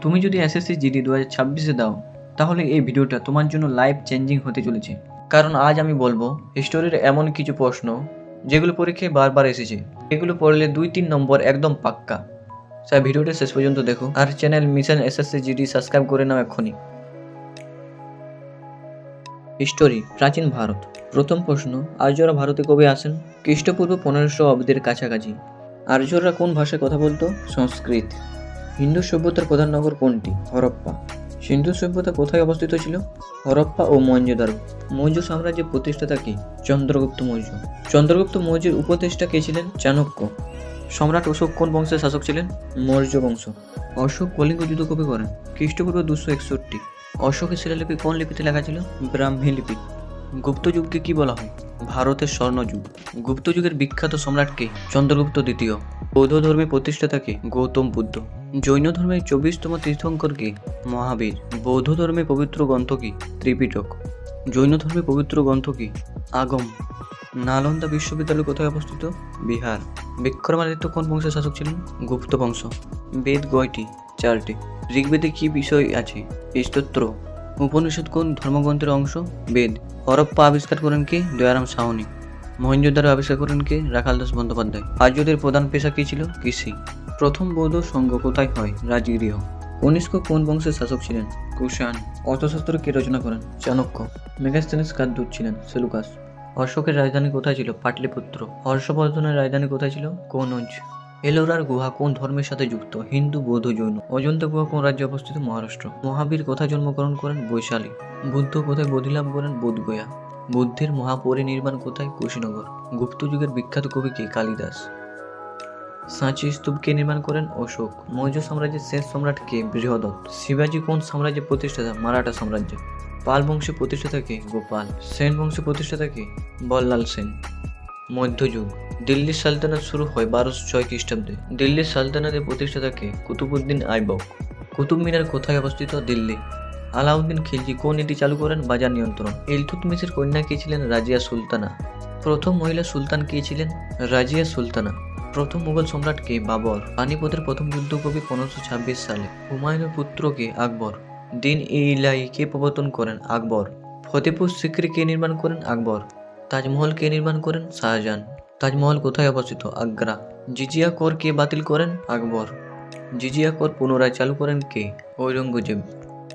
তুমি যদি SSC GD 2026-এ দাও তাহলে এই ভিডিওটা তোমার জন্য লাইফ চেঞ্জিং হতে চলেছে। কারণ আজ আমি বলবো হিস্টোরির এমন কিছু প্রশ্ন যেগুলো পরীক্ষায় বারবার এসেছে, এগুলো পড়লে 2-3 নম্বর একদম পাক্কা। তাই ভিডিওটা শেষ পর্যন্ত দেখো আর channel mission SSC GD subscribe করে নাও এক্ষুনি। হিস্টোরি, প্রাচীন ভারত। প্রথম প্রশ্ন, আর্যরা ভারতে কবে আসেন? খ্রিস্টপূর্ব 1500 অব্দের কাছাকাছি। আর্যরা কোন ভাষায় কথা বলতো? সংস্কৃত। হিন্দু সভ্যতার প্রধান নগর কোনটি? হরপ্পা। সিন্ধু সভ্যতা কোথায় অবস্থিত ছিল? হরপ্পা ও মহেঞ্জোদারো। মৌর্য সাম্রাজ্যের প্রতিষ্ঠাতা কি? চন্দ্রগুপ্ত মৌর্য। চন্দ্রগুপ্ত মৌর্যের উপদেষ্টা কে ছিলেন? চাণক্য। সম্রাট অশোক কোন বংশের শাসক ছিলেন? মৌর্য বংশ। অশোক কলিঙ্গ যুদ্ধ কবে করেন? খ্রিস্টপূর্ব 261। অশোকের শিলালিপি কোন লিপিতে লেখা ছিল? ব্রাহ্মী লিপি। গুপ্ত যুগকে কি বলা হয়? ভারতের স্বর্ণযুগ। গুপ্ত যুগের বিখ্যাত সম্রাটকে? চন্দ্রগুপ্ত দ্বিতীয়। বৌদ্ধ ধর্মের প্রতিষ্ঠাতা কে? গৌতম বুদ্ধ। জৈন ধর্মের 24তম তীর্থঙ্কর কে? মহাবীর। বৌদ্ধ ধর্মের পবিত্র গ্রন্থ কি? ত্রিপিটক। জৈন ধর্মের পবিত্র গ্রন্থ কি? আগম। নালন্দা বিশ্ববিদ্যালয় কোথায় অবস্থিত? বিহার। বিক্রমাদিত্য কোন বংশের শাসক ছিলেন? গুপ্ত বংশ। বেদ কয়টি? 4টি। ঋগ্বেদে কি বিষয় আছে? স্তোত্র। উপনিষদ কোন ধর্মগ্রন্থের অংশ? বেদ। হরপ্পা আবিষ্কার করেন কে? দয়ারাম সাহনি। মহেঞ্জোদারো আবিষ্কার করেন কে? রাখাল দাস বন্দ্যোপাধ্যায়। আর্যদের প্রধান পেশা কি ছিল? কৃষি। প্রথম বৌদ্ধ সংঘ কোথায় হয়? রাজগৃহ। কনিষ্ক কোন বংশের শাসক ছিলেন? কুষাণ। অর্থশাস্ত্র কে রচনা করেন? চাণক্য। মেগাস্থেনিস কার দূত ছিলেন? সেলুকাস। অশোকের রাজধানী কোথায় ছিল? পাটলিপুত্র। হর্ষবর্ধনের রাজধানী কোথায় ছিল? কনৌজ। এলোরার গুহা কোন ধর্মের সাথে যুক্ত? হিন্দু, বৌদ্ধ, জৈন। অজন্তা গুহা কোন রাজ্যে অবস্থিত? মহারাষ্ট্র। মহাবীর কোথায় জন্মগ্রহণ করেন? বৈশালী। বুদ্ধ কোথায় বোধিলাভ করেন? বোধগয়া। বুদ্ধের মহাপরিনির্বাণ কোথায়? কুশীনগর। গুপ্ত যুগের বিখ্যাত কবি কে? কালিদাস। সাঁচি স্তূপ কে নির্মাণ করেন? অশোক। মৌর্য সাম্রাজ্যের শেষ সম্রাট কে? বৃহদত্ত। শিবাজি কোন সাম্রাজ্যের প্রতিষ্ঠাতা? মারাঠা সাম্রাজ্য। পাল বংশের প্রতিষ্ঠাতা কে? গোপাল। সেন বংশের প্রতিষ্ঠাতা কে? বল্লাল সেন। মধ্যযুগ। দিল্লির সালতানাত শুরু হয় 1206 খ্রিস্টাব্দে। দিল্লির সালতানাতের প্রতিষ্ঠাতা কে? কুতুবউদ্দিন আইবক। কুতুব মিনার কোথায় অবস্থিত? দিল্লি। আলাউদ্দিন খিলজি কোন নীতি চালু করেন? বাজার নিয়ন্ত্রণ। ইলতুৎমিশের কন্যা কে ছিলেন? রাজিয়া সুলতানা। প্রথম মহিলা সুলতান কে ছিলেন? রাজিয়া সুলতানা। প্রথম মুঘল সম্রাট কে? বাবর। পানিপথের প্রথম যুদ্ধ কবে? 1526 সালে। হুমায়ুনের পুত্র কে? আকবর। দিন ই ইলাহি কে প্রবর্তন করেন? আকবর। ফতেপুর সিক্রি কে নির্মাণ করেন? আকবর। তাজমহল কে নির্মাণ করেন? শাহজাহান। তাজমহল কোথায় অবস্থিত? আগ্রা। জিজিয়া কর কে বাতিল করেন? আকবর। জিজিয়া কর পুনরায় চালু করেন কে? ঔরঙ্গজেব।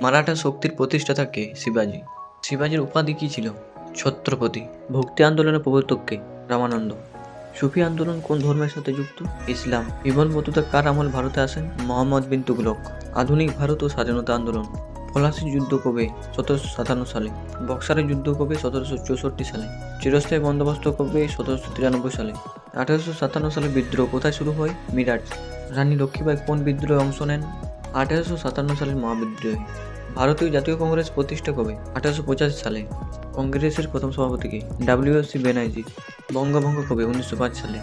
মারাঠা শক্তির প্রতিষ্ঠাতা কে? শিবাজি। শিবাজির উপাধি কি ছিল? ছত্রপতি। ভক্তি আন্দোলনের প্রবর্তক কে? রামানন্দ। সুফি আন্দোলন কোন ধর্মের সাথে যুক্ত? ইসলাম। ইবন বতুতা কার আমল ভারতে আসেন? মোহাম্মদ বিন তুগলক। আধুনিক ভারত ও স্বাধীনতা আন্দোলন। পলাশীর যুদ্ধ কবে? 1757 সালে। বক্সারের যুদ্ধ কবে? 1764 সালে। চিরস্থায়ী বন্দোবস্ত কবে? 1793 সালে। 1857 সালে বিদ্রোহ কোথায় শুরু হয়? মিরাট। রানী লক্ষ্মীবাঈ কোন বিদ্রোহে অংশ নেন? 1857 সালের মহাবিদ্রোহে। ভারতীয় জাতীয় কংগ্রেস প্রতিষ্ঠা কবে? 1885 সালে। কংগ্রেসের প্রথম সভাপতি কে? ডব্লিউ.সি. ব্যানার্জি। বঙ্গভঙ্গ কবে? 1905 সালে।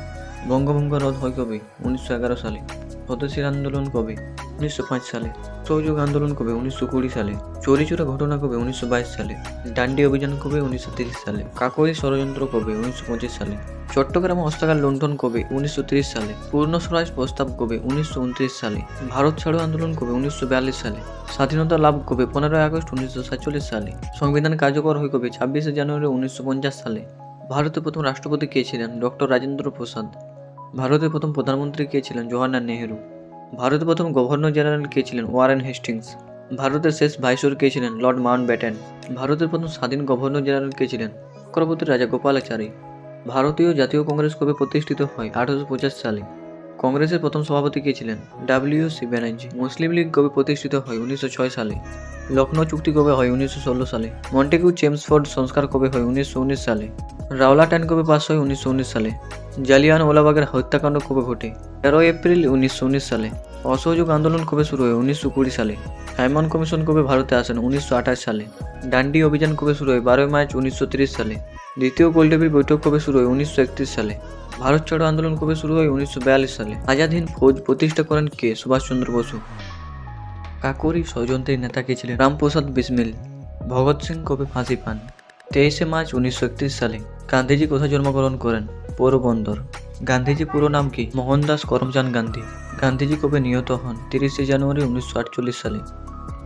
বঙ্গভঙ্গ রদ হয় কবে? 1911 সালে। স্বদেশীর আন্দোলন কবে? 1905 সালে। সহযোগ আন্দোলন কবে? 1920 সালে। চৌরিচৌরা ঘটনা কবে? 1922 সালে। ডান্ডি অভিযান কবে? 1930 সালে। কাকোরি ষড়যন্ত্র কবে? 1925 সালে। চট্টগ্রামে অস্ত্রাগার লুণ্ঠন কবে? 1930 সালে। পূর্ণ স্বরাজ প্রস্তাব কবে? 1929 সালে। ভারত ছাড়ো আন্দোলন কবে? 1942 সালে। স্বাধীনতা লাভ কবে? 15 আগস্ট 1947 সালে। সংবিধান কার্যকর হয় কবে? 26 জানুয়ারি 1950 সালে। ভারতের প্রথম রাষ্ট্রপতি কে ছিলেন? ডক্টর রাজেন্দ্র প্রসাদ। ভারতের প্রথম প্রধানমন্ত্রী কে ছিলেন? জওহরলাল নেহেরু। ভারতের প্রথম গভর্নর জেনারেল কে ছিলেন? Warren Hastings. ভারতের শেষ ভাইসরয় কে ছিলেন? Lord Mountbatten. ভারতের প্রথম স্বাধীন গভর্নর জেনারেল কে ছিলেন? চক্রবর্তী রাজা গোপালাচারী। ভারতীয় জাতীয় কংগ্রেস কবে প্রতিষ্ঠিত হয়? 1850 সালে। কংগ্রেসের প্রথম সভাপতি কে ছিলেন? ডব্লিউ.সি. ব্যানার্জি। মুসলিম লীগ কবে প্রতিষ্ঠিত হয়? 1906 সালে। লখনৌ চুক্তি কবে হয়? 1916 সালে। মন্টেগু চেমসফোর্ড সংস্কার কবে হয়? 1919 সালে। রাওলাট আইন কবে পাস হয়? 1919 সালে। জালিয়ানওয়ালাবাগের হত্যাকাণ্ড কবে ঘটে? 13 এপ্রিল 1919 সালে। অসহযোগ আন্দোলন কবে শুরু হয়? 1920 সালে। সাইমন কমিশন কবে ভারতে আসেন? 1928 সালে। ডান্ডি অভিযান কবে শুরু হয়? 12 মার্চ 1930 সালে। দ্বিতীয় গোলটেবিল বৈঠক কবে শুরু হয়? 1931 সালে। ভারত ছাড়ো আন্দোলন কবে শুরু হয়? 1942 সালে। আজাদ হিন্দ ফৌজ প্রতিষ্ঠা করেন কে? সুভাষচন্দ্র বসু। কাকোরি ষড়যন্ত্রের নেতা কে ছিলেন? রামপ্রসাদ বিসমিল। ভগৎ সিং কবে ফাঁসি পান? 23 মার্চ 1931 সালে। গান্ধীজি কোথায় জন্মগ্রহণ করেন? পোরবন্দর। গান্ধীজি পুরো নাম কি? মোহনদাস করমচাঁদ গান্ধী। গান্ধীজি কবে নিহত হন? 30শে জানুয়ারি 1948 সালে।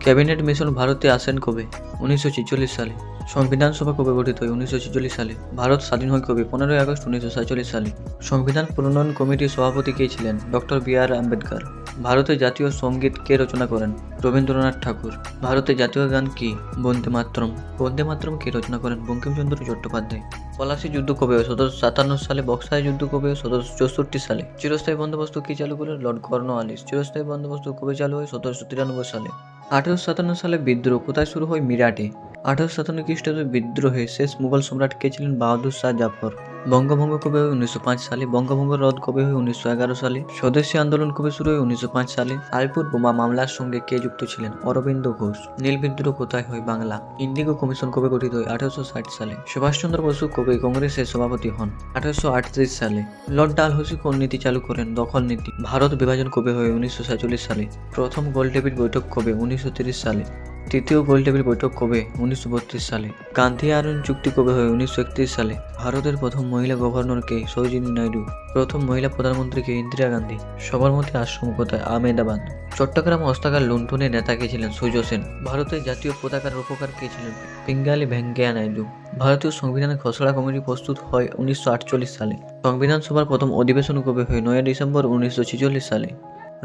ক্যাবিনেট মিশন ভারতে আসেন কবে? 1946 সালে। সংবিধান সভা কবে গঠিত হয়? 1946 সালে। ভারত স্বাধীন হয় কবে? 15ই আগস্ট 1947 সালে। সংবিধান প্রণয়ন কমিটির সভাপতি কে ছিলেন? Doctor B R. আম্বেদকর। ভারতের জাতীয় সঙ্গীত কে রচনা করেন? রবীন্দ্রনাথ ঠাকুর। ভারতের জাতীয় গান কি? বন্দে মাতরম। বন্দে মাতরম কে রচনা করেন? বঙ্কিমচন্দ্র চট্টোপাধ্যায়। পলাশী যুদ্ধ কবে হয়? 1757 সালে। বক্সার যুদ্ধ কবে হয়? 1764 সালে। চিরস্থায়ী বন্দোবস্ত কি চালু করলেন? Lord Cornwallis. চিরস্থায়ী বন্দোবস্ত কবে চালু হয়? 1793 সালে। 1857 সালে বিদ্রোহ কোথায় শুরু হয়? মিরাটে। 1857 খ্রিস্টাব্দে বিদ্রোহে শেষ মুঘল সম্রাট কে ছিলেন? বাহাদুর শাহ জাফর। বঙ্গভঙ্গ কবে হয়? 1905 সালে। বঙ্গভঙ্গ রদ কবে হয়? 1911 সালে। স্বদেশী আন্দোলন কবে শুরু হয়? 1905 সালে। আলিপুর বোমা মামলার সঙ্গে কে যুক্ত ছিলেন? অরবিন্দ ঘোষ। নীল বিদ্রোহ কোথায় হয়? বাংলা। ইন্ডিগো কমিশন কবে গঠিত হয়? 1860 সালে। সুভাষচন্দ্র বসু কবে কংগ্রেসের সভাপতি হন? 1838 সালে। লর্ড ডালহৌসি কোন নীতি চালু করেন? দখল নীতি। ভারত বিভাজন কবে হয়? 1947 সালে। প্রথম গোলটেবিল বৈঠক কবে? 1930 সালে। তৃতীয় গোলটেবিল বৈঠক কবে? 1932 সালে। গান্ধী আয়রন চুক্তি কবে হয়? 1931 সালে। ভারতের প্রথম মহিলা গভর্নর কে? সরোজিনী নাইডু। প্রথম মহিলা প্রধানমন্ত্রী কে? ইন্দিরা গান্ধী। সবরমতী আশ্রম কোথায়? আহমেদাবাদ। চট্টগ্রাম অস্ত্রাগার লুণ্ঠনের নেতা কে ছিলেন? সূর্য সেন। ভারতের জাতীয় পতাকার রূপকার কে ছিলেন? পিঙ্গালি ভেঙ্কাইয়া নাইডু। ভারতীয় সংবিধানের খসড়া কমিটি প্রস্তুত হয় 1948 সালে। সংবিধান সভার প্রথম অধিবেশন কবে হয়? 9 ডিসেম্বর 1946 সালে।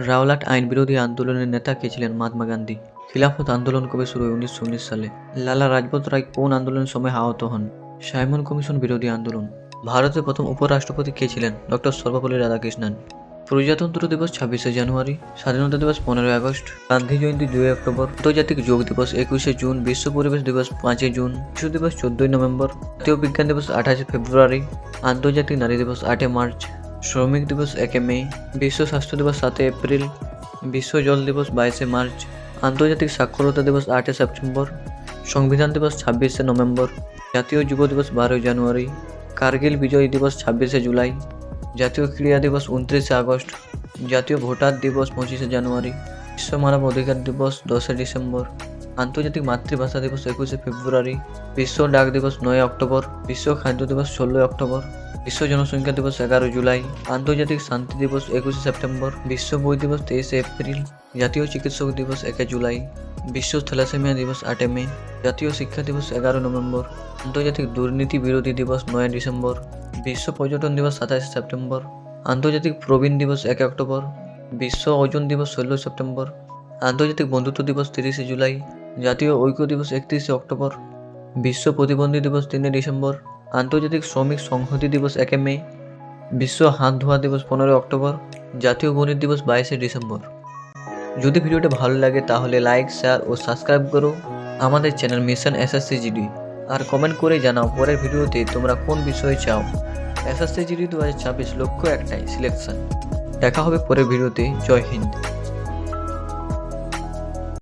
রাওলাট আইন বিরোধী আন্দোলনের নেতা কে ছিলেন? মহাত্মা গান্ধী। খিলাফত আন্দোলন কবে শুরু হয়? 1919 সালে। লালা লাজপত রায় কোন আন্দোলনের সময় আহত হন? সাইমন কমিশন বিরোধী আন্দোলন। ভারতের প্রথম উপরাষ্ট্রপতি কে ছিলেন? ডক্টর সর্বপল্লী রাধাকৃষ্ণন। প্রজাতন্ত্র দিবস 26শে জানুয়ারি। স্বাধীনতা দিবস 15ই আগস্ট। গান্ধী জয়ন্তী 2 অক্টোবর। আন্তর্জাতিক যোগ দিবস 21শে জুন। বিশ্ব পরিবেশ দিবস 5 জুন। শিশু দিবস 14ই নভেম্বর। জাতীয় বিজ্ঞান দিবস 28 ফেব্রুয়ারি। আন্তর্জাতিক নারী দিবস 8 মার্চ। শ্রমিক দিবস 1 মে। বিশ্ব স্বাস্থ্য দিবস 7 এপ্রিল। বিশ্ব জল দিবস 22 মার্চ। আন্তর্জাতিক সাক্ষরতা দিবস 8 সেপ্টেম্বর। সংবিধান দিবস 26শে নভেম্বর। জাতীয় যুব দিবস 12 জানুয়ারি। কার্গিল বিজয় দিবস 26শে জুলাই। জাতীয় ক্রীড়া দিবস 29শে আগস্ট। জাতীয় ভোটার দিবস 25শে জানুয়ারি। বিশ্ব মানব অধিকার দিবস 10 ডিসেম্বর। আন্তর্জাতিক মাতৃভাষা দিবস 21শে ফেব্রুয়ারি। বিশ্ব ডাক দিবস 9 অক্টোবর। বিশ্ব খাদ্য দিবস 16 অক্টোবর। বিশ্ব জনসংখ্যা দিবস 11 জুলাই। আন্তর্জাতিক শান্তি দিবস 21শে সেপ্টেম্বর। বিশ্ব বই দিবস 23শে এপ্রিল। জাতীয় চিকিৎসক দিবস 1 জুলাই। বিশ্ব থ্যালাসেমিয়া দিবস 8 মে। জাতীয় শিক্ষা দিবস 11 নভেম্বর। আন্তর্জাতিক দুর্নীতি বিরোধী দিবস 9 ডিসেম্বর। বিশ্ব পর্যটন দিবস 27 সেপ্টেম্বর। আন্তর্জাতিক প্রবীণ দিবস 1 অক্টোবর। বিশ্ব ওজন দিবস 16 সেপ্টেম্বর। আন্তর্জাতিক বন্ধুত্ব দিবস 30শে জুলাই। জাতীয় ঐক্য দিবস 31শে অক্টোবর। বিশ্ব প্রতিবন্ধী দিবস 3 ডিসেম্বর। আন্তর্জাতিক শ্রমিক সংহতি দিবস 1 মে। বিশ্ব হাত ধোয়া দিবস 15 অক্টোবর। জাতীয় গণিত দিবস 22শে ডিসেম্বর। যদি ভিডিওটা ভালো লাগে তাহলে লাইক, শেয়ার ও সাবস্ক্রাইব করো আমাদের চ্যানেল মিশন এসএসসি জিডি। আর কমেন্ট করে জানাও পরের ভিডিওতে তোমরা কোন বিষয়ে চাও। এসএসসি জিডি 2026 লক্ষ্য একটাই, সিলেকশন। দেখা হবে পরের ভিডিওতে। জয় হিন্দ।